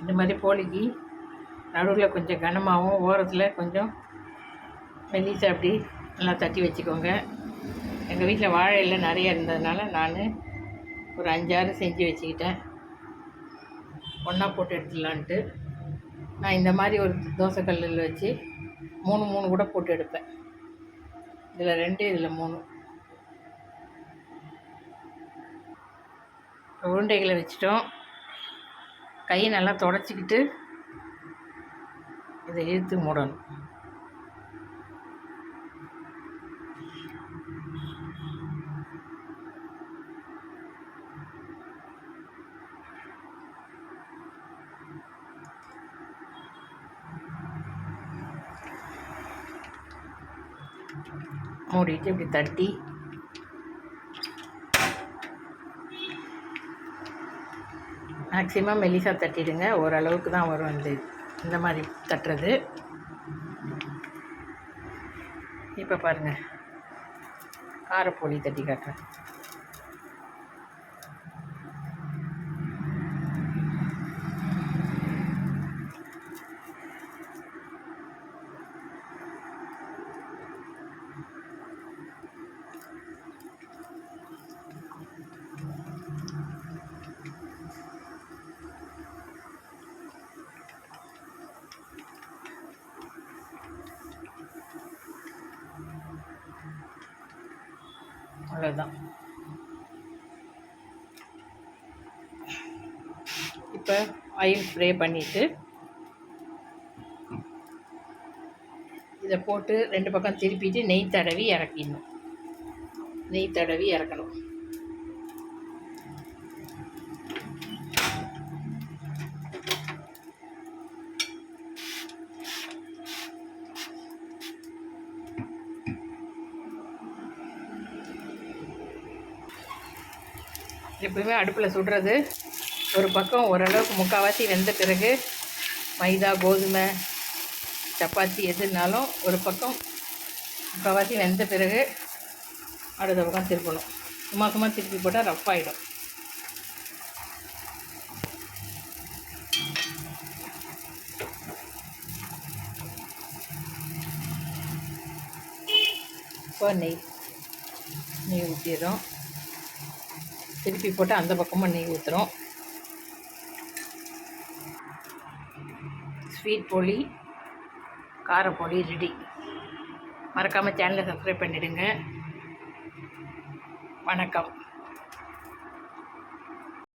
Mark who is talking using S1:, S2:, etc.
S1: இந்த மாதிரி போலிக்கு நடுவில் கொஞ்சம் கனமாகவும் ஓரத்தில் கொஞ்சம் மெல்லிசாக அப்படி நல்லா தட்டி வச்சுக்கோங்க. எங்கள் வீட்டில் வாழை இலை நிறைய இருந்ததுனால நான் ஒரு 5-6 செஞ்சு வச்சுக்கிட்டேன். ஒன்றா போட்டு எடுத்துடலான்ட்டு. நான் இந்த மாதிரி ஒரு தோசைக்கல்லில் வச்சு 3 கூட போட்டு எடுப்பேன். இதில் 2, இதில் 3. உருண்டைகளை வச்சுட்டோம். கையை நல்லா தொடச்சிக்கிட்டு இதை இழுத்து மூடணும். மூடிட்டு இப்படி தட்டி மேக்ஸிமம் மெல்லிசா தட்டிடுங்க. ஓரளவுக்கு தான் வரும் இந்த மாதிரி தட்டுறது. இப்போ பாருங்கள், காரப்பொடி தட்டி காட்டுறேன். அவ்வளோதான். இப்போ ஆயில் ஸ்ப்ரே பண்ணிவிட்டு இதை போட்டு 2 பக்கம் திருப்பிட்டு நெய் தடவி இறக்கிடணும். நெய் தடவி இறக்கணும். எப்பவுமே அடுப்பில் சுடுறது ஒரு பக்கம் ஓரளவுக்கு முக்கால்வாசி வெந்த பிறகு மைதா, கோதுமை, சப்பாத்தி எதுனாலும் ஒரு பக்கம் முக்கால்வாசி வெந்த பிறகு அடுத்த பக்கம் திருப்பணும். சும்மா திருப்பி போட்டால் ரஃப் ஆகிடும். இப்போ நெய் ஊற்றிடும். திருப்பி போட்டு அந்த பக்கமாக நெய் ஊற்றுறோம். ஸ்வீட் போலி, காரப்பொடி ரெடி. மறக்காமல் சேனலை சப்ஸ்கிரைப் பண்ணிவிடுங்க. வணக்கம்.